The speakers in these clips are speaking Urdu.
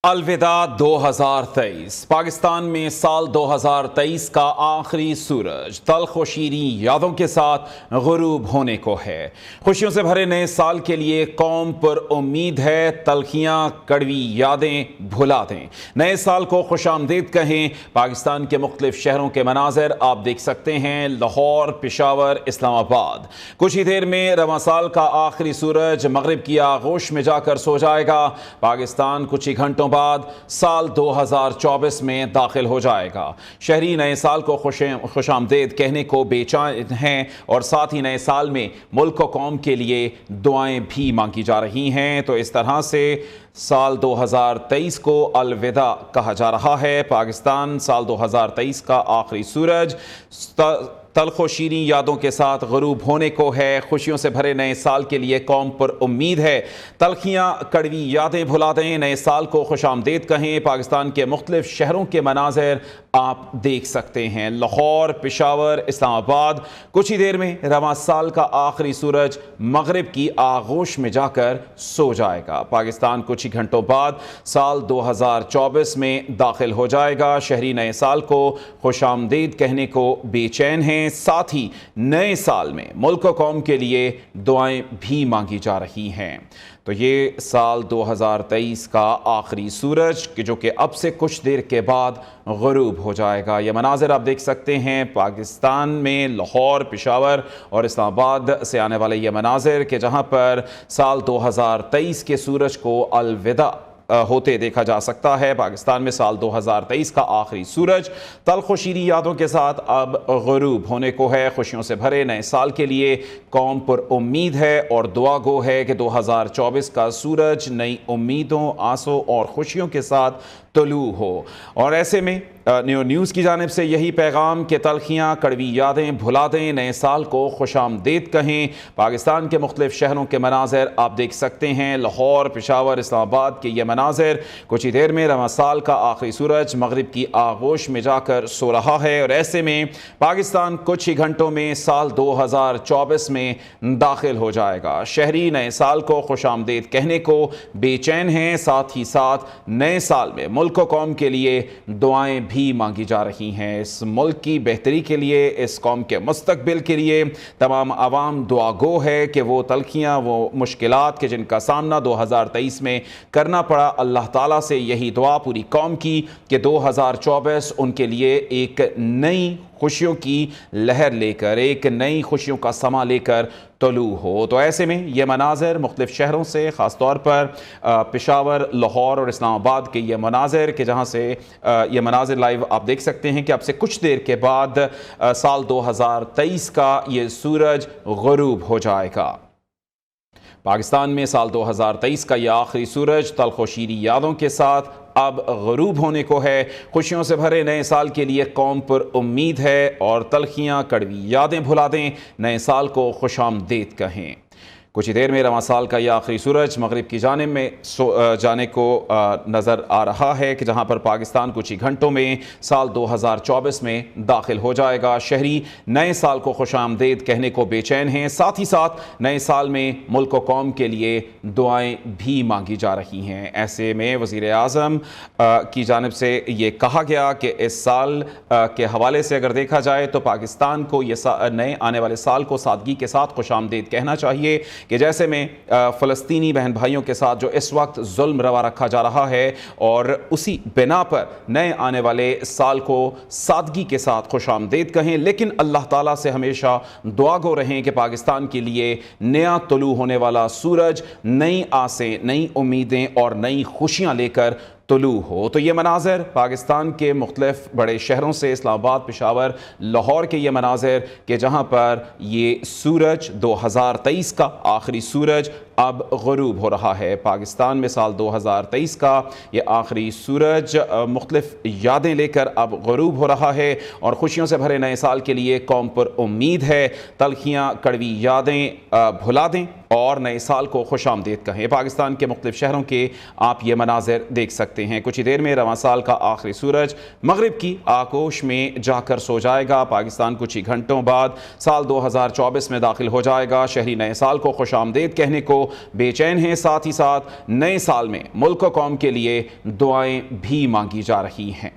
الوداع 2023 پاکستان میں سال 2023 کا آخری سورج تلخ و شیریں یادوں کے ساتھ غروب ہونے کو ہے۔ خوشیوں سے بھرے نئے سال کے لیے قوم پر امید ہے، تلخیاں کڑوی یادیں بھلا دیں۔ نئے سال کو خوش آمدید کہیں۔ پاکستان کے مختلف شہروں کے مناظر آپ دیکھ سکتے ہیں، لاہور، پشاور، اسلام آباد۔ کچھ ہی دیر میں رواں سال کا آخری سورج مغرب کی آغوش میں جا کر سو جائے گا۔ پاکستان کچھ ہی گھنٹوں بعد سال 2024 میں داخل ہو جائے گا۔ شہری نئے سال کو خوش آمدید کہنے کو بے چین ہیں اور ساتھ ہی نئے سال میں ملک و قوم کے لیے دعائیں بھی مانگی جا رہی ہیں۔ تو اس طرح سے سال 2023 کو الوداع کہا جا رہا ہے۔ پاکستان سال 2023 کا آخری سورج تلخ و شیریں یادوں کے ساتھ غروب ہونے کو ہے۔ خوشیوں سے بھرے نئے سال کے لیے قوم پر امید ہے، تلخیاں کڑوی یادیں بھلا دیں۔ نئے سال کو خوش آمدید کہیں۔ پاکستان کے مختلف شہروں کے مناظر آپ دیکھ سکتے ہیں، لاہور، پشاور، اسلام آباد۔ کچھ ہی دیر میں رواں سال کا آخری سورج مغرب کی آغوش میں جا کر سو جائے گا۔ پاکستان کچھ ہی گھنٹوں بعد سال 2024 میں داخل ہو جائے گا۔ شہری نئے سال کو خوش آمدید کہنے کو بے چین ہیں، ساتھ ہی نئے سال میں ملک و قوم کے لیے دعائیں بھی مانگی جا رہی ہیں۔ تو یہ سال 2023 کا آخری سورج جو کہ اب سے کچھ دیر کے بعد غروب ہو جائے گا۔ یہ مناظر آپ دیکھ سکتے ہیں پاکستان میں لاہور، پشاور اور اسلام آباد سے آنے والے یہ مناظر کہ جہاں پر سال 2023 کے سورج کو الوداع ہوتے دیکھا جا سکتا ہے۔ پاکستان میں سال 2023 کا آخری سورج تلخ و شیریں یادوں کے ساتھ اب غروب ہونے کو ہے۔ خوشیوں سے بھرے نئے سال کے لیے قوم پر امید ہے اور دعا گو ہے کہ 2024 کا سورج نئی امیدوں، آسوں اور خوشیوں کے ساتھ طلوع ہو۔ اور ایسے میں نیوز کی جانب سے یہی پیغام کہ تلخیاں کڑوی یادیں بھلا دیں، نئے سال کو خوش آمدید کہیں۔ پاکستان کے مختلف شہروں کے مناظر آپ دیکھ سکتے ہیں، لاہور، پشاور، اسلام آباد کے یہ مناظر۔ کچھ ہی دیر میں رواں سال کا آخری سورج مغرب کی آغوش میں جا کر سو رہا ہے اور ایسے میں پاکستان کچھ ہی گھنٹوں میں سال 2024 میں داخل ہو جائے گا۔ شہری نئے سال کو خوش آمدید کہنے کو بے چین ہیں، ساتھ ہی ساتھ نئے سال میں ملک و قوم کے لیے دعائیں بھی مانگی جا رہی ہیں۔ اس ملک کی بہتری کے لیے، اس قوم کے مستقبل کے لیے تمام عوام دعا گو ہے کہ وہ تلخیاں، وہ مشکلات کہ جن کا سامنا 2023 میں کرنا پڑا، اللہ تعالیٰ سے یہی دعا پوری قوم کی کہ 2024 ان کے لیے ایک نئی خوشیوں کی لہر لے کر، ایک نئی خوشیوں کا سما لے کر طلوع ہو۔ تو ایسے میں یہ مناظر مختلف شہروں سے، خاص طور پر پشاور، لاہور اور اسلام آباد کے یہ مناظر کہ جہاں سے یہ مناظر لائیو آپ دیکھ سکتے ہیں کہ اب سے کچھ دیر کے بعد سال 2023 کا یہ سورج غروب ہو جائے گا۔ پاکستان میں سال 2023 کا یہ آخری سورج تلخ و شیریں یادوں کے ساتھ اب غروب ہونے کو ہے۔ خوشیوں سے بھرے نئے سال کے لیے قوم پر امید ہے اور تلخیاں کڑوی یادیں بھلا دیں، نئے سال کو خوش آمدید کہیں۔ کچھ ہی دیر میں رواں سال کا یہ آخری سورج مغرب کی جانب میں جانے کو نظر آ رہا ہے کہ جہاں پر پاکستان کچھ ہی گھنٹوں میں سال 2024 میں داخل ہو جائے گا۔ شہری نئے سال کو خوش آمدید کہنے کو بے چین ہیں، ساتھ ہی ساتھ نئے سال میں ملک و قوم کے لیے دعائیں بھی مانگی جا رہی ہیں۔ ایسے میں وزیر اعظم کی جانب سے یہ کہا گیا کہ اس سال کے حوالے سے اگر دیکھا جائے تو پاکستان کو یہ نئے آنے والے سال کو سادگی کے ساتھ خوش آمدید کہنا چاہیے کہ جیسے میں فلسطینی بہن بھائیوں کے ساتھ جو اس وقت ظلم روا رکھا جا رہا ہے اور اسی بنا پر نئے آنے والے سال کو سادگی کے ساتھ خوش آمدید کہیں، لیکن اللہ تعالیٰ سے ہمیشہ دعا گو رہیں کہ پاکستان کے لیے نیا طلوع ہونے والا سورج نئی آسیں، نئی امیدیں اور نئی خوشیاں لے کر طلوع ہو۔ تو یہ مناظر پاکستان کے مختلف بڑے شہروں سے، اسلام آباد، پشاور، لاہور کے یہ مناظر کہ جہاں پر یہ سورج 2023 کا آخری سورج اب غروب ہو رہا ہے۔ پاکستان میں سال 2023 کا یہ آخری سورج مختلف یادیں لے کر اب غروب ہو رہا ہے اور خوشیوں سے بھرے نئے سال کے لیے قوم پر امید ہے، تلخیاں کڑوی یادیں بھلا دیں اور نئے سال کو خوش آمدید کہیں۔ پاکستان کے مختلف شہروں کے آپ یہ مناظر دیکھ سکتے ہیں۔ کچھ ہی دیر میں رواں سال کا آخری سورج مغرب کی آغوش میں جا کر سو جائے گا۔ پاکستان کچھ ہی گھنٹوں بعد سال 2024 میں داخل ہو جائے گا۔ شہری نئے سال کو خوش آمدید کہنے کو بے چین ہیں، ساتھ ہی ساتھ نئے سال میں ملک و قوم کے لیے دعائیں بھی مانگی جا رہی ہیں۔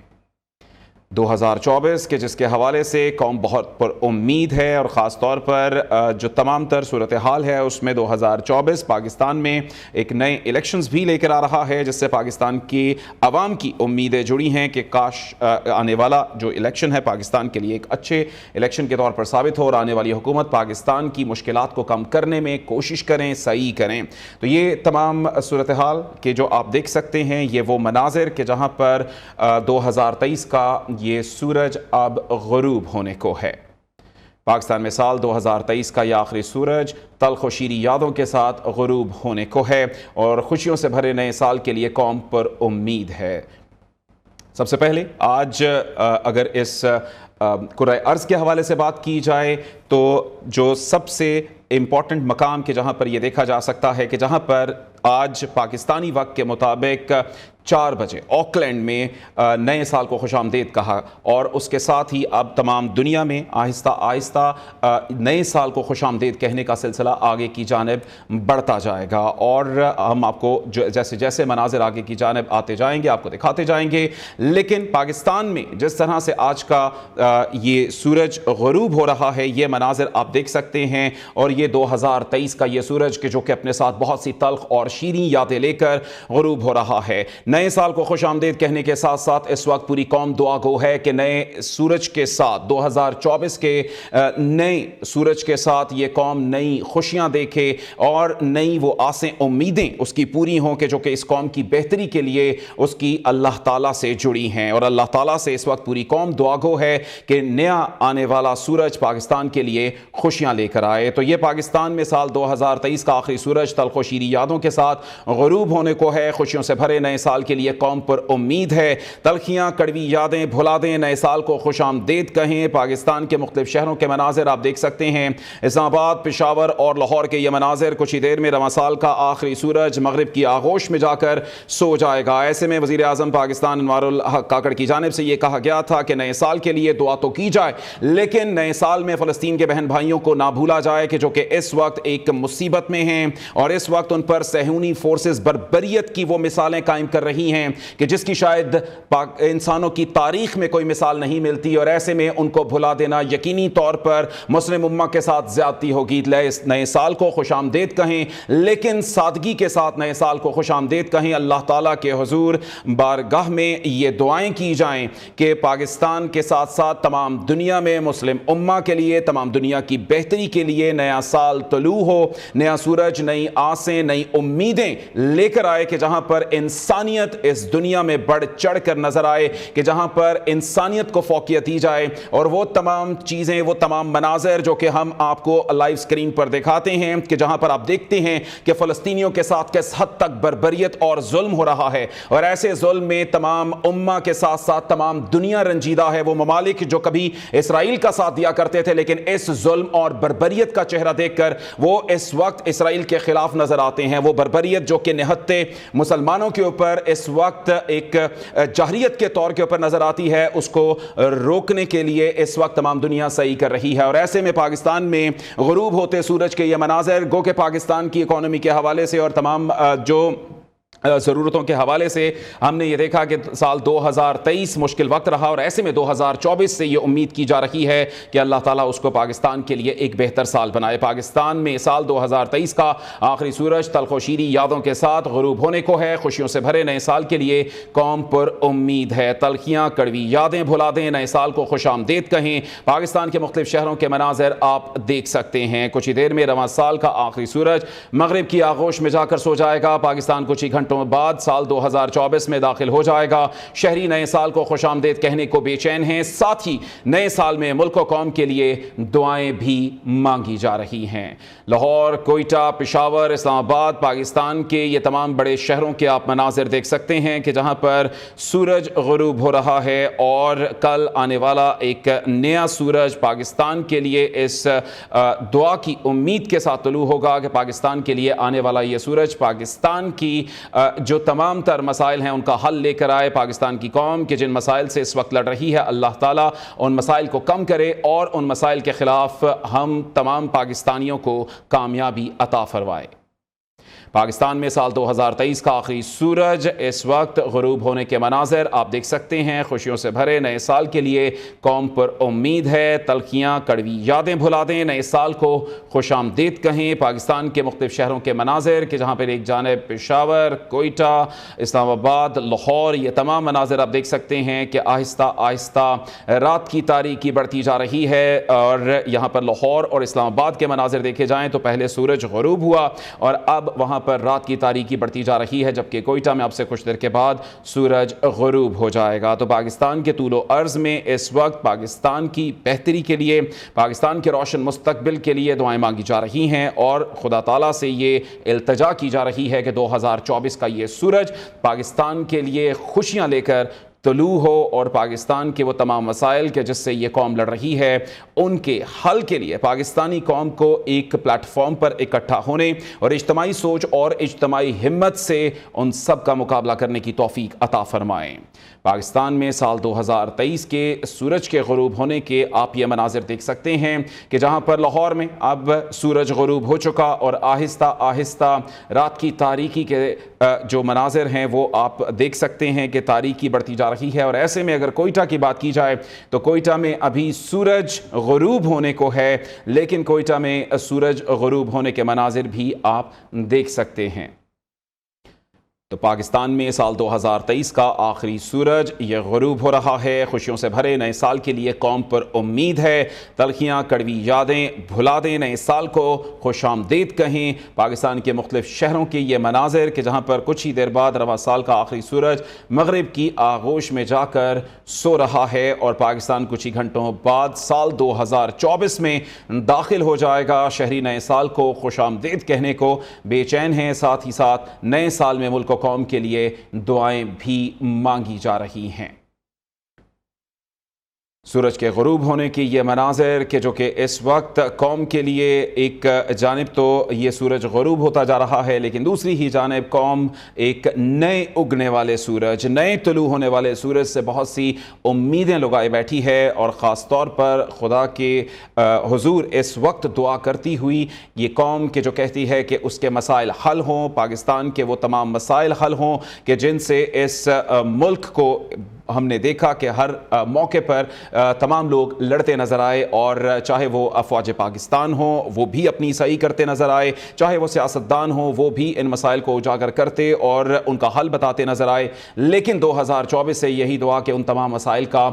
2024 کے جس کے حوالے سے قوم بہت پر امید ہے، اور خاص طور پر جو تمام تر صورتحال ہے اس میں 2024 پاکستان میں ایک نئے الیکشنز بھی لے کر آ رہا ہے، جس سے پاکستان کی عوام کی امیدیں جڑی ہیں کہ کاش آنے والا جو الیکشن ہے پاکستان کے لیے ایک اچھے الیکشن کے طور پر ثابت ہو، اور آنے والی حکومت پاکستان کی مشکلات کو کم کرنے میں کوشش کریں، صحیح کریں۔ تو یہ تمام صورتحال کہ جو آپ دیکھ سکتے ہیں، یہ وہ مناظر کہ جہاں پر 2023 کا یہ سورج اب غروب ہونے کو ہے۔ پاکستان میں سال 2023 کا یہ آخری سورج تلخ و شیریں یادوں کے ساتھ غروب ہونے کو ہے، اور خوشیوں سے بھرے نئے سال کے لیے قوم پر امید ہے۔ سب سے پہلے آج اگر اس کرۂ ارض کے حوالے سے بات کی جائے تو جو سب سے امپورٹنٹ مقام کہ جہاں پر یہ دیکھا جا سکتا ہے کہ جہاں پر آج پاکستانی وقت کے مطابق 4 بجے آکلینڈ میں نئے سال کو خوش آمدید کہا، اور اس کے ساتھ ہی اب تمام دنیا میں آہستہ آہستہ نئے سال کو خوش آمدید کہنے کا سلسلہ آگے کی جانب بڑھتا جائے گا، اور ہم آپ کو جیسے جیسے مناظر آگے کی جانب آتے جائیں گے آپ کو دکھاتے جائیں گے۔ لیکن پاکستان میں جس طرح سے آج کا یہ سورج غروب ہو رہا ہے، یہ مناظر آپ دیکھ سکتے ہیں، اور یہ 2023 کا یہ سورج کہ جو کہ اپنے ساتھ بہت سی تلخ اور شیریں یادیں لے کر غروب ہو رہا ہے۔ نئے سال کو خوش آمدید کہنے کے ساتھ ساتھ اس وقت پوری قوم دعا گو ہے کہ نئے سورج کے ساتھ 2024 کے نئے سورج کے ساتھ یہ قوم نئی خوشیاں دیکھے، اور نئی وہ آسیں امیدیں اس کی پوری ہوں کہ جو کہ اس قوم کی بہتری کے لیے اس کی اللہ تعالیٰ سے جڑی ہیں، اور اللہ تعالیٰ سے اس وقت پوری قوم دعا گو ہے کہ نیا آنے والا سورج پاکستان کے لیے خوشیاں لے کر آئے۔ تو یہ پاکستان میں سال 2023 کا آخری سورج تلخ و شیریں یادوں کے ساتھ غروب ہونے کو ہے۔ خوشیوں سے بھرے نئے سال کے لیے قوم پر امید ہے، تلخیاں کڑوی یادیں بھلا دیں، نئے سال کو خوش آمدید کہیں۔ پاکستان کے مختلف شہروں کے مناظر آپ دیکھ سکتے ہیں، اسلام آباد، پشاور اور لاہور کے یہ مناظر کچھ ہی دیر میں رواں سال کا آخری سورج مغرب کی آغوش میں جا کر سو جائے گا۔ ایسے میں وزیر اعظم پاکستان انوار الحق کاکڑ کی جانب سے یہ کہا گیا تھا کہ نئے سال کے لیے دعا تو کی جائے، لیکن نئے سال میں فلسطین کے بہن بھائیوں کو نہ بھولا جائے کہ جو کہ اس وقت ایک مصیبت میں ہیں، اور اس وقت ان پر صہیونی فورسز بربریت کی وہ مثالیں قائم کر رہی ہیں کہ جس کی شاید انسانوں کی تاریخ میں کوئی مثال نہیں ملتی، اور ایسے میں ان کو بھلا دینا یقینی طور پر مسلم امہ کے ساتھ زیادتی ہوگی۔ نئے سال کو خوش آمدید کہیں، لیکن سادگی کے ساتھ نئے سال کو خوش آمدید کہیں۔ اللہ تعالیٰ کے حضور بارگاہ میں یہ دعائیں کی جائیں کہ پاکستان کے ساتھ ساتھ تمام دنیا میں مسلم امہ کے لیے، تمام دنیا کی بہتری کے لیے نیا سال طلوع ہو، نیا سورج نئی آسیں نئی امیدیں لے کر آئے کہ جہاں پر انسانیت اس دنیا میں بڑھ چڑھ کر نظر آئے، کہ جہاں پر انسانیت کو فوقیت دی جائے، اور وہ تمام چیزیں وہ تمام مناظر جو کہ ہم آپ کو لائیو سکرین پر دکھاتے ہیں کہ جہاں پر آپ دیکھتے ہیں کہ فلسطینیوں کے ساتھ کس حد تک بربریت اور ظلم ہو رہا ہے، اور ایسے ظلم میں تمام امہ کے ساتھ ساتھ تمام دنیا رنجیدہ ہے۔ وہ ممالک جو کبھی اسرائیل کا ساتھ دیا کرتے تھے لیکن اس ظلم اور بربریت کا چہرہ دیکھ کر وہ اس وقت اسرائیل کے خلاف نظر آتے ہیں۔ وہ بربریت جو کہ نہتے مسلمانوں کے اوپر اس وقت ایک جاہریت کے طور کے اوپر نظر آتی ہے، اس کو روکنے کے لیے اس وقت تمام دنیا صحیح کر رہی ہے۔ اور ایسے میں پاکستان میں غروب ہوتے سورج کے یہ مناظر گو کہ پاکستان کی اکانومی کے حوالے سے اور تمام جو ضرورتوں کے حوالے سے ہم نے یہ دیکھا کہ سال 2023 مشکل وقت رہا، اور ایسے میں 2024 سے یہ امید کی جا رہی ہے کہ اللہ تعالیٰ اس کو پاکستان کے لیے ایک بہتر سال بنائے۔ پاکستان میں سال 2023 کا آخری سورج تلخ و شیریں یادوں کے ساتھ غروب ہونے کو ہے۔ خوشیوں سے بھرے نئے سال کے لیے قوم پر امید ہے، تلخیاں کڑوی یادیں بھلا دیں، نئے سال کو خوش آمدید کہیں۔ پاکستان کے مختلف شہروں کے مناظر آپ دیکھ سکتے ہیں، کچھ ہی دیر میں رواں سال کا آخری سورج مغرب کی آغوش میں جا کر سو جائے گا۔ پاکستان کچھ ہی گھنٹوں بعد سال 2024 میں داخل ہو جائے گا۔ شہری نئے سال کو خوش آمدید کہنے کو بے چین ہیں، ساتھ ہی نئے سال میں ملک و قوم کے لیے دعائیں بھی مانگی جا رہی ہیں۔ لاہور، کوئٹہ، پشاور، اسلام آباد، پاکستان کے یہ تمام بڑے شہروں کے آپ مناظر دیکھ سکتے ہیں کہ جہاں پر سورج غروب ہو رہا ہے، اور کل آنے والا ایک نیا سورج پاکستان کے لیے اس دعا کی امید کے ساتھ طلوع ہوگا کہ پاکستان کے لیے آنے والا یہ سورج پاکستان کی جو تمام تر مسائل ہیں ان کا حل لے کر آئے۔ پاکستان کی قوم کہ جن مسائل سے اس وقت لڑ رہی ہے، اللہ تعالیٰ ان مسائل کو کم کرے، اور ان مسائل کے خلاف ہم تمام پاکستانیوں کو کامیابی عطا فرمائے۔ پاکستان میں سال 2023 کا آخری سورج اس وقت غروب ہونے کے مناظر آپ دیکھ سکتے ہیں۔ خوشیوں سے بھرے نئے سال کے لیے قوم پر امید ہے، تلخیاں کڑوی یادیں بھلا دیں، نئے سال کو خوش آمدید کہیں۔ پاکستان کے مختلف شہروں کے مناظر کہ جہاں پر ایک جانب پشاور، کوئٹہ، اسلام آباد، لاہور، یہ تمام مناظر آپ دیکھ سکتے ہیں کہ آہستہ آہستہ رات کی تاریکی بڑھتی جا رہی ہے۔ اور یہاں پر لاہور اور اسلام آباد کے مناظر دیکھے جائیں تو پہلے سورج غروب ہوا اور اب وہاں پر رات کی تاریکی بڑھتی جا رہی ہے، جبکہ کوئٹہ میں اب سے کچھ دیر کے بعد سورج غروب ہو جائے گا۔ تو پاکستان کے طول و عرض میں اس وقت پاکستان کی بہتری کے لیے، پاکستان کے روشن مستقبل کے لیے دعائیں مانگی جا رہی ہیں اور خدا تعالیٰ سے یہ التجا کی جا رہی ہے کہ 2024 کا یہ سورج پاکستان کے لیے خوشیاں لے کر طلوع ہو اور پاکستان کے وہ تمام مسائل کہ جس سے یہ قوم لڑ رہی ہے ان کے حل کے لیے پاکستانی قوم کو ایک پلیٹ فارم پر اکٹھا ہونے اور اجتماعی سوچ اور اجتماعی ہمت سے ان سب کا مقابلہ کرنے کی توفیق عطا فرمائیں۔ پاکستان میں سال 2023 کے سورج کے غروب ہونے کے آپ یہ مناظر دیکھ سکتے ہیں کہ جہاں پر لاہور میں اب سورج غروب ہو چکا اور آہستہ آہستہ رات کی تاریکی کے جو مناظر ہیں وہ آپ دیکھ سکتے ہیں کہ تاریکی بڑھتی جا رہی ہے۔ اور ایسے میں اگر کوئٹہ کی بات کی جائے تو کوئٹہ میں ابھی سورج غروب ہونے کو ہے، لیکن کوئٹہ میں سورج غروب ہونے کے مناظر بھی آپ دیکھ سکتے ہیں۔ تو پاکستان میں سال 2023 کا آخری سورج یہ غروب ہو رہا ہے۔ خوشیوں سے بھرے نئے سال کے لیے قوم پر امید ہے، تلخیاں کڑوی یادیں بھلا دیں، نئے سال کو خوش آمدید کہیں۔ پاکستان کے مختلف شہروں کے یہ مناظر کہ جہاں پر کچھ ہی دیر بعد رواں سال کا آخری سورج مغرب کی آغوش میں جا کر سو رہا ہے اور پاکستان کچھ ہی گھنٹوں بعد سال 2024 میں داخل ہو جائے گا۔ شہری نئے سال کو خوش آمدید کہنے کو بے چین ہیں، ساتھ ہی ساتھ نئے سال میں ملک قوم کے لیے دعائیں بھی مانگی جا رہی ہیں۔ سورج کے غروب ہونے کی یہ مناظر کہ جو کہ اس وقت قوم کے لیے ایک جانب تو یہ سورج غروب ہوتا جا رہا ہے، لیکن دوسری ہی جانب قوم ایک نئے اگنے والے سورج، نئے طلوع ہونے والے سورج سے بہت سی امیدیں لگائے بیٹھی ہے اور خاص طور پر خدا کے حضور اس وقت دعا کرتی ہوئی یہ قوم کہ جو کہتی ہے کہ اس کے مسائل حل ہوں، پاکستان کے وہ تمام مسائل حل ہوں کہ جن سے اس ملک کو ہم نے دیکھا کہ ہر موقع پر تمام لوگ لڑتے نظر آئے، اور چاہے وہ افواج پاکستان ہوں وہ بھی اپنی صحیح کرتے نظر آئے، چاہے وہ سیاستدان ہوں وہ بھی ان مسائل کو اجاگر کرتے اور ان کا حل بتاتے نظر آئے۔ لیکن 2024 سے یہی دعا کہ ان تمام مسائل کا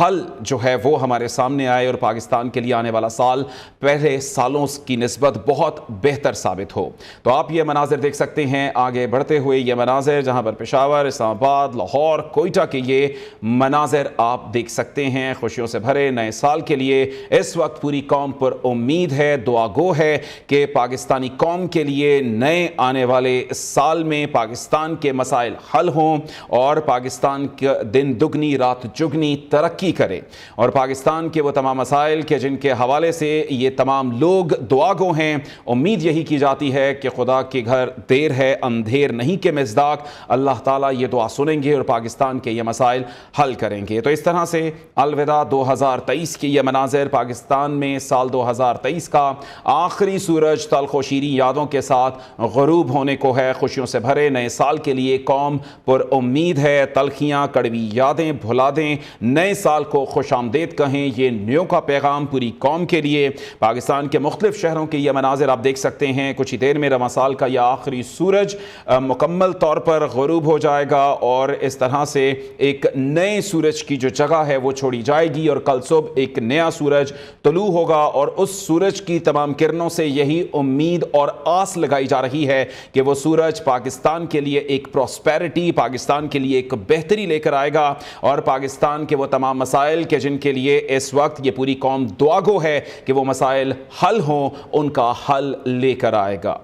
حل جو ہے وہ ہمارے سامنے آئے اور پاکستان کے لیے آنے والا سال پہلے سالوں کی نسبت بہت بہتر ثابت ہو۔ تو آپ یہ مناظر دیکھ سکتے ہیں آگے بڑھتے ہوئے، یہ مناظر جہاں پر پشاور، اسلام آباد، لاہور، کوئٹہ کے یہ مناظر آپ دیکھ سکتے ہیں۔ خوشیوں سے بھرے نئے سال کے لیے اس وقت پوری قوم پر امید ہے، دعا گو ہے کہ پاکستانی قوم کے لیے نئے آنے والے سال میں پاکستان کے مسائل حل ہوں اور پاکستان کے دن دگنی رات چگنی ترقی کرے، اور پاکستان کے وہ تمام مسائل کہ جن کے حوالے سے یہ تمام لوگ دعا گو ہیں، امید یہی کی جاتی ہے کہ خدا کے گھر دیر ہے اندھیر نہیں کے مصداق اللہ تعالیٰ یہ دعا سنیں گے اور پاکستان کے یہ مسائل حل کریں گے۔ تو اس طرح سے الوداع 2023 کی یہ مناظر پاکستان میں سال 2023 کا آخری سورج تلخ و شیریں یادوں کے ساتھ غروب ہونے کو ہے۔ خوشیوں سے بھرے نئے سال کے لیے قوم پر امید ہے، تلخیاں کڑوی یادیں بھلا دیں، نئے سال کو خوش آمدید کہیں، یہ نیو کا پیغام پوری قوم کے لیے۔ پاکستان کے مختلف شہروں کے یہ مناظر آپ دیکھ سکتے ہیں، کچھ ہی دیر میں رواں سال کا یہ آخری سورج مکمل طور پر غروب ہو جائے گا اور اس طرح سے ایک نئے سورج کی جو جگہ ہے وہ چھوڑی جائے گی اور کل صبح ایک نیا سورج طلوع ہوگا، اور اس سورج کی تمام کرنوں سے یہی امید اور آس لگائی جا رہی ہے کہ وہ سورج پاکستان کے لیے ایک پراسپیرٹی، پاکستان کے لیے ایک بہتری لے کر آئے گا اور پاکستان کے وہ تمام مسائل کہ جن کے لیے اس وقت یہ پوری قوم دعا گو ہے کہ وہ مسائل حل ہوں، ان کا حل لے کر آئے گا۔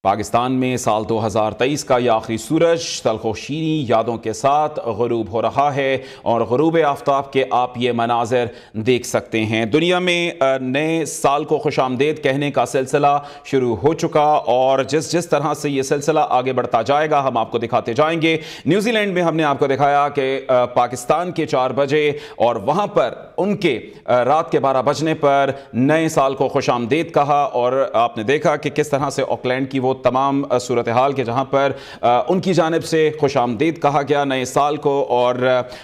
پاکستان میں سال 2023 کا یہ آخری سورج تلخ و شیریں یادوں کے ساتھ غروب ہو رہا ہے اور غروب آفتاب کے آپ یہ مناظر دیکھ سکتے ہیں۔ دنیا میں نئے سال کو خوش آمدید کہنے کا سلسلہ شروع ہو چکا اور جس طرح سے یہ سلسلہ آگے بڑھتا جائے گا ہم آپ کو دکھاتے جائیں گے۔ نیوزی لینڈ میں ہم نے آپ کو دکھایا کہ پاکستان کے 4 بجے اور وہاں پر ان کے رات کے 12 بجنے پر نئے سال کو خوش آمدید کہا، اور آپ نے دیکھا کہ کس طرح سے آکلینڈ کی وہ تمام صورتحال کے جہاں پر ان کی جانب سے خوش آمدید کہا گیا نئے سال کو، اور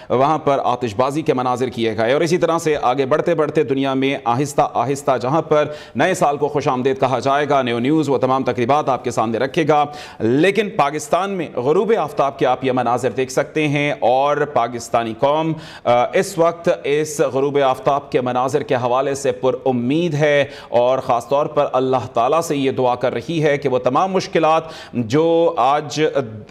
وہاں پر آتش بازی کے مناظر کیے گئے، اور اسی طرح سے آگے بڑھتے بڑھتے دنیا میں آہستہ آہستہ جہاں پر نئے سال کو خوش آمدید کہا جائے گا، نیو نیوز وہ تمام تقریبات آپ کے سامنے رکھے گا۔ لیکن پاکستان میں غروب آفتاب کے آپ یہ مناظر دیکھ سکتے ہیں، اور پاکستانی قوم اس وقت اس غروب آفتاب کے مناظر کے حوالے سے پر امید ہے، اور خاص طور پر اللہ تعالیٰ سے یہ دعا کر رہی ہے کہ وہ تمام مشکلات جو آج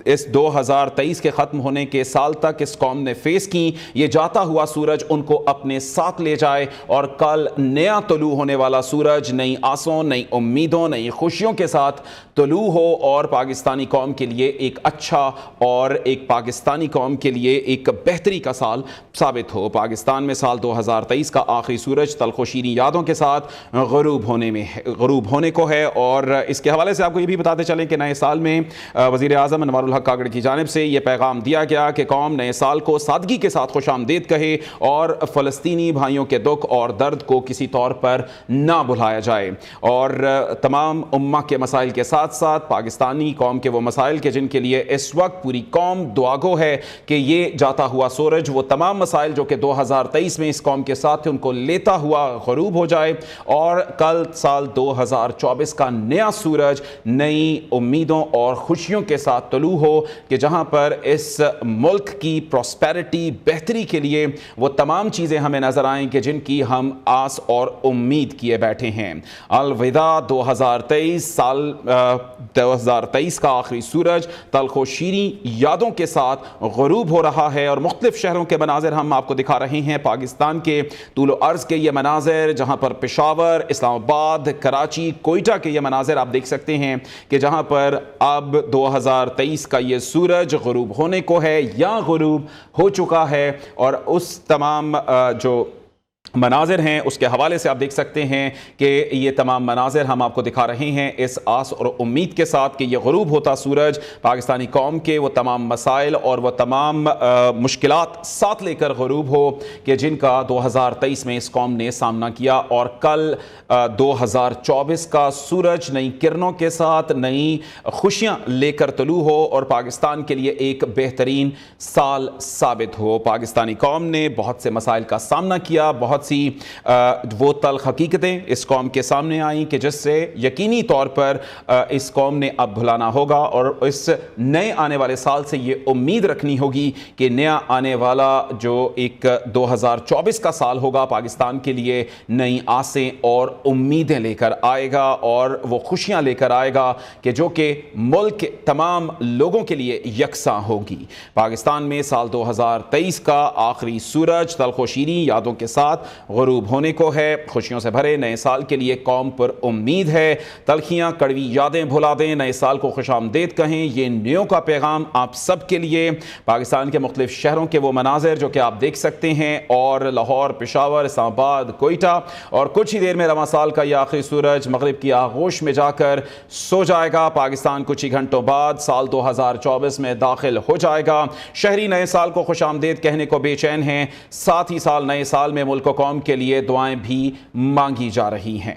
اس 2023 کے ختم ہونے کے سال تک اس قوم نے فیس کی، یہ جاتا ہوا سورج ان کو اپنے ساتھ لے جائے، اور کل نیا طلوع ہونے والا سورج نئی آسوں، نئی امیدوں، نئی خوشیوں کے ساتھ طلوع ہو، اور پاکستانی قوم کے لیے ایک اچھا اور ایک پاکستانی قوم کے لیے ایک بہتری کا سال ثابت ہو۔ پاکستان میں سال 2023 کا آخری سورج تلخ و شیریں یادوں کے ساتھ غروب ہونے کو ہے، اور اس کے حوالے سے آپ کو یہ بھی بتاتے چلیں کہ نئے سال میں وزیر اعظم انوار الحق کاکڑ کی جانب سے یہ پیغام دیا گیا کہ قوم نئے سال کو سادگی کے ساتھ خوش آمدید کہے، اور فلسطینی بھائیوں کے دکھ اور درد کو کسی طور پر نہ بھلایا جائے، اور تمام امہ کے مسائل کے ساتھ ساتھ پاکستانی قوم کے وہ مسائل کے جن کے لیے اس وقت پوری قوم دعا گو ہے کہ یہ جاتا ہوا سورج وہ تمام مسائل جو کہ 2023 میں اس قوم کے ساتھ تھے ان کو لیتا ہوا غروب ہو جائے، اور کل سال 2024 کا نیا سورج نئی امیدوں اور خوشیوں کے ساتھ طلوع ہو، کہ جہاں پر اس ملک کی پراسپیرٹی بہتری کے لیے وہ تمام چیزیں ہمیں نظر آئیں کہ جن کی ہم آس اور امید کیے بیٹھے ہیں۔ الوداع 2023 سال 2023 کا آخری سورج تلخ و شیریں یادوں کے ساتھ غروب ہو رہا ہے، اور مختلف شہروں کے مناظر ہم آپ کو دکھا رہے ہیں۔ پاکستان کے طول و عرض کے یہ مناظر جہاں پر پشاور، اسلام آباد، کراچی، کوئٹہ کے یہ مناظر آپ دیکھ سکتے ہیں کہ جہاں پر اب 2023 کا یہ سورج غروب ہونے کو ہے یا غروب ہو چکا ہے، اور اس تمام جو مناظر ہیں اس کے حوالے سے آپ دیکھ سکتے ہیں کہ یہ تمام مناظر ہم آپ کو دکھا رہے ہیں اس آس اور امید کے ساتھ کہ یہ غروب ہوتا سورج پاکستانی قوم کے وہ تمام مسائل اور وہ تمام مشکلات ساتھ لے کر غروب ہو کہ جن کا 2023 میں اس قوم نے سامنا کیا، اور کل 2024 کا سورج نئی کرنوں کے ساتھ نئی خوشیاں لے کر طلوع ہو، اور پاکستان کے لیے ایک بہترین سال ثابت ہو۔ پاکستانی قوم نے بہت سے مسائل کا سامنا کیا، بہت سی وہ تلخ حقیقتیں اس قوم کے سامنے آئیں کہ جس سے یقینی طور پر اس قوم نے اب بھلانا ہوگا، اور اس نئے آنے والے سال سے یہ امید رکھنی ہوگی کہ نیا آنے والا جو ایک 2024 کا سال ہوگا پاکستان کے لیے نئی آسیں اور امیدیں لے کر آئے گا، اور وہ خوشیاں لے کر آئے گا کہ جو کہ ملک کے تمام لوگوں کے لیے یکساں ہوگی۔ پاکستان میں سال 2023 کا آخری سورج تلخ و شیریں یادوں کے ساتھ غروب ہونے کو ہے۔ خوشیوں سے بھرے نئے سال کے لیے قوم پر امید ہے، تلخیاں کڑوی یادیں بھلا دیں، نئے سال کو خوش آمدید کہیں، یہ نیو کا پیغام آپ سب کے لیے۔ پاکستان کے مختلف شہروں کے وہ مناظر جو کہ آپ دیکھ سکتے ہیں، اور لاہور، پشاور، اسلام آباد، کوئٹہ، اور کچھ ہی دیر میں رواں سال کا یہ آخری سورج مغرب کی آغوش میں جا کر سو جائے گا۔ پاکستان کچھ ہی گھنٹوں بعد سال 2024 میں داخل ہو جائے گا۔ شہری نئے سال کو خوش آمدید کہنے کو بے چین ہیں، ساتھ ہی سال نئے سال میں ملک و قوم کے لیے دعائیں بھی مانگی جا رہی ہیں۔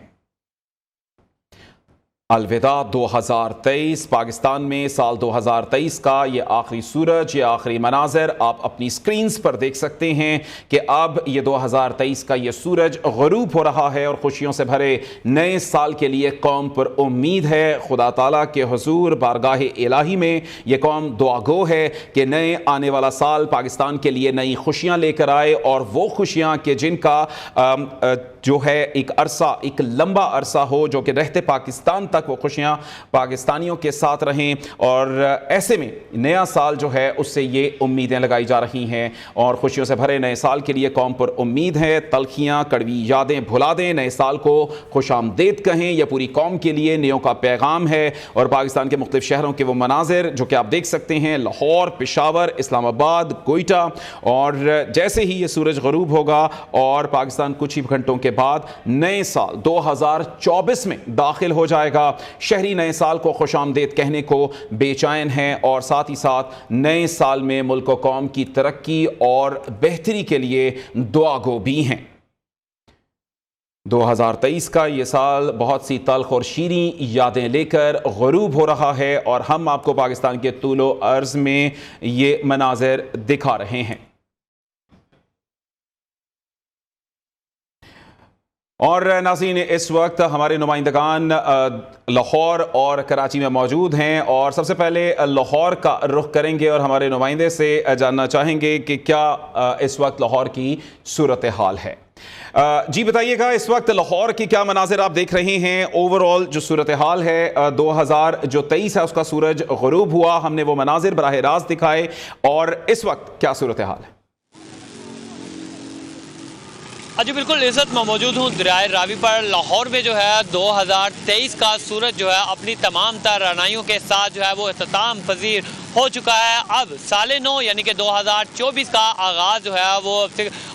الوداع 2023 پاکستان میں سال 2023 کا یہ آخری سورج، یہ آخری مناظر آپ اپنی سکرینز پر دیکھ سکتے ہیں کہ اب یہ 2023 کا یہ سورج غروب ہو رہا ہے، اور خوشیوں سے بھرے نئے سال کے لیے قوم پر امید ہے۔ خدا تعالیٰ کے حضور بارگاہ الہی میں یہ قوم دعا گو ہے کہ نئے آنے والا سال پاکستان کے لیے نئی خوشیاں لے کر آئے، اور وہ خوشیاں کہ جن کا جو ہے ایک عرصہ، ایک لمبا عرصہ ہو، جو کہ رہتے پاکستان تک وہ خوشیاں پاکستانیوں کے ساتھ رہیں، اور ایسے میں نیا سال جو ہے اس سے یہ امیدیں لگائی جا رہی ہیں، اور خوشیوں سے بھرے نئے سال کے لیے قوم پر امید ہے۔ تلخیاں کڑوی یادیں بھلا دیں، نئے سال کو خوش آمدید کہیں، یہ پوری قوم کے لیے نیو کا پیغام ہے۔ اور پاکستان کے مختلف شہروں کے وہ مناظر جو کہ آپ دیکھ سکتے ہیں، لاہور، پشاور، اسلام آباد، کوئٹہ، اور جیسے ہی یہ سورج غروب ہوگا اور پاکستان کچھ ہی گھنٹوں کے بعد نئے سال 2024 میں داخل ہو جائے گا، شہری نئے سال کو خوش آمدید کہنے کو بے چین ہیں، اور ساتھ ہی ساتھ نئے سال میں ملک و قوم کی ترقی اور بہتری کے لیے دعا گو بھی ہیں۔ 2023 کا یہ سال بہت سی تلخ اور شیریں یادیں لے کر غروب ہو رہا ہے اور ہم آپ کو پاکستان کے طول و عرض میں یہ مناظر دکھا رہے ہیں۔ اور ناظرین، اس وقت ہمارے نمائندگان لاہور اور کراچی میں موجود ہیں اور سب سے پہلے لاہور کا رخ کریں گے اور ہمارے نمائندے سے جاننا چاہیں گے کہ کیا اس وقت لاہور کی صورتحال ہے۔ جی بتائیے گا، اس وقت لاہور کی کیا مناظر آپ دیکھ رہے ہیں؟ اوورال جو صورتحال ہے 2023 ہے اس کا سورج غروب ہوا، ہم نے وہ مناظر براہ راست دکھائے، اور اس وقت کیا صورتحال ہے؟ جی بالکل، اس وقت میں موجود ہوں دریائے راوی پر۔ لاہور میں جو ہے 2023 کا سورج جو ہے اپنی تمام تر رعنائیوں کے ساتھ جو ہے وہ اختتام پذیر ہو چکا ہے۔ اب سال نو یعنی کہ 2024 کا آغاز جو ہے وہ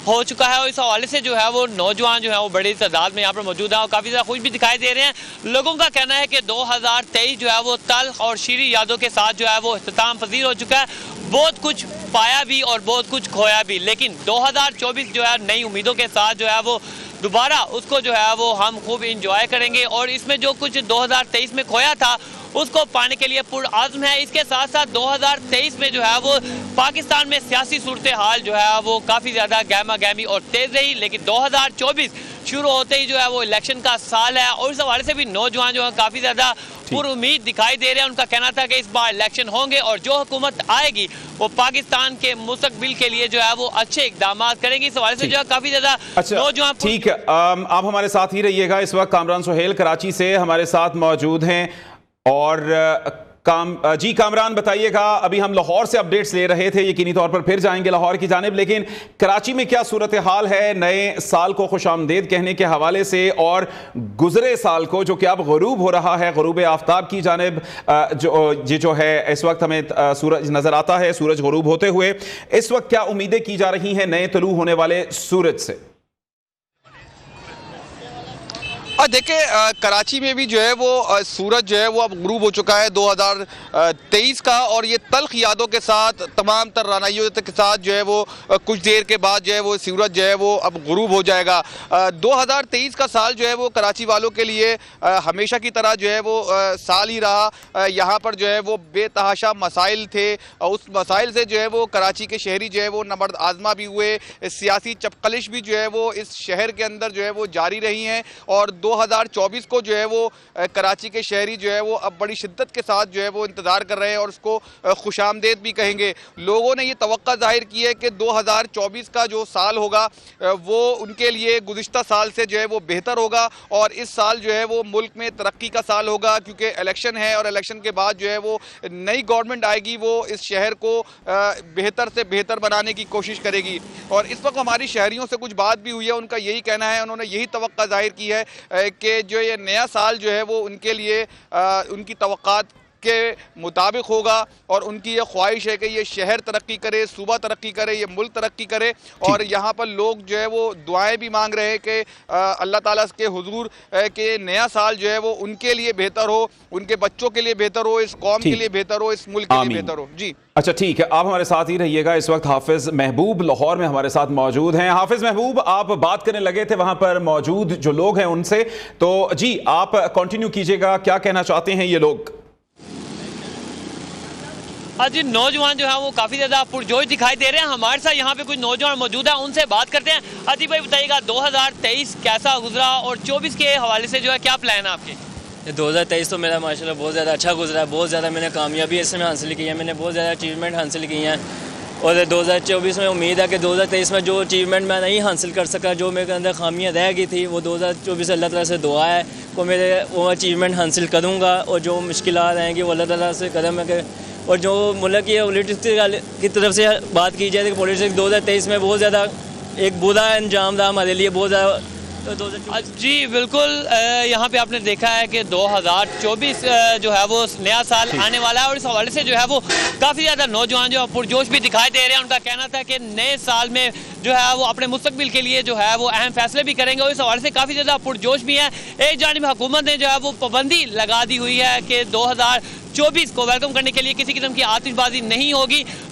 ہو چکا ہے، اور اس حوالے سے جو ہے وہ نوجوان جو ہے وہ بڑی تعداد میں یہاں پر موجود ہیں اور کافی زیادہ خوش بھی دکھائی دے رہے ہیں۔ لوگوں کا کہنا ہے کہ 2023 جو ہے وہ تلخ اور شیریں یادوں کے ساتھ جو ہے وہ اختتام پذیر ہو چکا ہے۔ بہت کچھ پایا بھی اور بہت کچھ کھویا بھی، لیکن 2024 جو ہے نئی امیدوں کے ساتھ جو ہے وہ دوبارہ اس کو جو ہے وہ ہم خوب انجوائے کریں گے، اور اس میں جو کچھ 2023 میں کھویا تھا اس کو پانے کے لیے پرعزم ہے۔ اس کے ساتھ ساتھ 2023 میں جو ہے وہ پاکستان میں سیاسی صورتحال جو ہے وہ کافی زیادہ گہما گہمی اور تیز رہی، لیکن 2024 شروع ہوتے ہی جو ہے وہ الیکشن کا سال ہے، اور اس حوالے سے بھی نوجوان جو ہے کافی زیادہ پر امید دکھائی دے رہے ہیں۔ ان کا کہنا تھا کہ اس بار الیکشن ہوں گے اور جو حکومت آئے گی وہ پاکستان کے مستقبل کے لیے جو ہے وہ اچھے اقدامات کریں گی۔ اس حوالے سے جو ہے کافی زیادہ نوجوان ٹھیک ہے، آپ ہمارے ساتھ ہی رہیے گا۔ اس وقت کامران سہیل کراچی سے ہمارے ساتھ موجود ہیں، اور جی کامران بتائیے گا، ابھی ہم لاہور سے اپڈیٹس لے رہے تھے، یقینی طور پر پھر جائیں گے لاہور کی جانب، لیکن کراچی میں کیا صورتحال ہے نئے سال کو خوش آمدید کہنے کے حوالے سے، اور گزرے سال کو جو کہ اب غروب ہو رہا ہے، غروب آفتاب کی جانب جو ہے اس وقت ہمیں سورج نظر آتا ہے، سورج غروب ہوتے ہوئے، اس وقت کیا امیدیں کی جا رہی ہیں نئے طلوع ہونے والے سورج سے؟ دیکھیں، کراچی میں بھی جو ہے وہ سورج جو ہے وہ اب غروب ہو چکا ہے 2023 کا، اور یہ تلخ یادوں کے ساتھ تمام تر رعنائیوں کے ساتھ جو ہے وہ کچھ دیر کے بعد جو ہے وہ سورج جو ہے وہ اب غروب ہو جائے گا۔ 2023 کا سال جو ہے وہ کراچی والوں کے لیے ہمیشہ کی طرح جو ہے وہ سال ہی رہا۔ یہاں پر جو ہے وہ بے تحاشا مسائل تھے، اس مسائل سے جو ہے وہ کراچی کے شہری جو ہے وہ نبرد آزما بھی ہوئے، سیاسی چپقلش بھی جو ہے وہ اس شہر کے اندر جو ہے وہ جاری رہی ہیں، اور 2024 کو جو ہے وہ کراچی کے شہری جو ہے وہ اب بڑی شدت کے ساتھ جو ہے وہ انتظار کر رہے ہیں، اور اس کو خوش آمدید بھی کہیں گے۔ لوگوں نے یہ توقع ظاہر کی ہے کہ 2024 کا جو سال ہوگا وہ ان کے لیے گزشتہ سال سے جو ہے وہ بہتر ہوگا، اور اس سال جو ہے وہ ملک میں ترقی کا سال ہوگا، کیونکہ الیکشن ہے، اور الیکشن کے بعد جو ہے وہ نئی گورنمنٹ آئے گی، وہ اس شہر کو بہتر سے بہتر بنانے کی کوشش کرے گی۔ اور اس وقت ہماری شہریوں سے کچھ بات بھی ہوئی ہے، ان کا یہی کہنا ہے، انہوں نے یہی توقع ظاہر کی ہے کہ جو یہ نیا سال جو ہے وہ ان کے لیے ان کی توقعات کے مطابق ہوگا، اور ان کی یہ خواہش ہے کہ یہ شہر ترقی کرے، صوبہ ترقی کرے، یہ ملک ترقی کرے، اور یہاں پر لوگ جو ہے وہ دعائیں بھی مانگ رہے ہیں کہ اللہ تعالیٰ کے حضور کہ نیا سال جو ہے وہ ان کے لیے بہتر ہو، ان کے بچوں کے لیے بہتر ہو، اس قوم کے لیے بہتر ہو، اس ملک کے لیے بہتر ہو۔ جی اچھا ٹھیک ہے، آپ ہمارے ساتھ ہی رہیے گا۔ اس وقت حافظ محبوب لاہور میں ہمارے ساتھ موجود ہیں۔ حافظ محبوب، آپ بات کرنے لگے تھے وہاں پر موجود جو لوگ ہیں ان سے، تو جی آپ کنٹینیو کیجئے گا، کیا کہنا چاہتے ہیں یہ لوگ؟ جی نوجوان جو ہیں وہ کافی زیادہ پرجوش دکھائی دے رہے ہیں۔ ہمارے ساتھ یہاں پہ کچھ نوجوان موجود ہیں، ان سے بات کرتے ہیں۔ عطیف بھائی بتائیے گا 2023 کیسا گزرا، اور 24 کے حوالے سے جو ہے کیا پلان ہے آپ کے؟ 2023 تو میرا ماشاءاللہ بہت زیادہ اچھا گزرا ہے، بہت زیادہ میں نے کامیابی اس میں حاصل کی ہے، میں نے بہت زیادہ اچیومنٹ حاصل کی ہیں، اور 2024 میں امید ہے کہ 2023 میں جو اچیومنٹ میں نہیں حاصل کر سکا، جو میرے اندر خامیاں رہ گئی تھی، وہ 2024 سے اللہ تعالیٰ سے دعا ہے کہ میرے وہ اچیومنٹ حاصل کروں گا، اور جو مشکلات آئیں گی وہ اللہ تعالیٰ سے قدم ہے کہ، اور جو ملک کی پولیٹکس کی طرف سے بات کی جائے تو پولیٹکس 2023 میں بہت زیادہ ایک برا انجام تھا ہمارے لیے، بہت زیادہ۔ جی بالکل، یہاں پہ آپ نے دیکھا ہے کہ 2024 جو ہے وہ نیا سال آنے والا ہے، اور اس حوالے سے جو ہے وہ کافی زیادہ نوجوان جو پرجوش بھی دکھائی دے رہے ہیں۔ ان کا کہنا تھا کہ نئے سال میں جو ہے وہ اپنے مستقبل کے لیے جو ہے وہ اہم فیصلے بھی کریں گے، اور اس حوالے سے کافی زیادہ پرجوش بھی ہیں۔ ایک جانب حکومت نے جو ہے وہ پابندی لگا دی ہوئی ہے کہ 2024 کو ویلکم کرنے کے لیے کسی قسم کی آتش بازی نہیں ہوگی،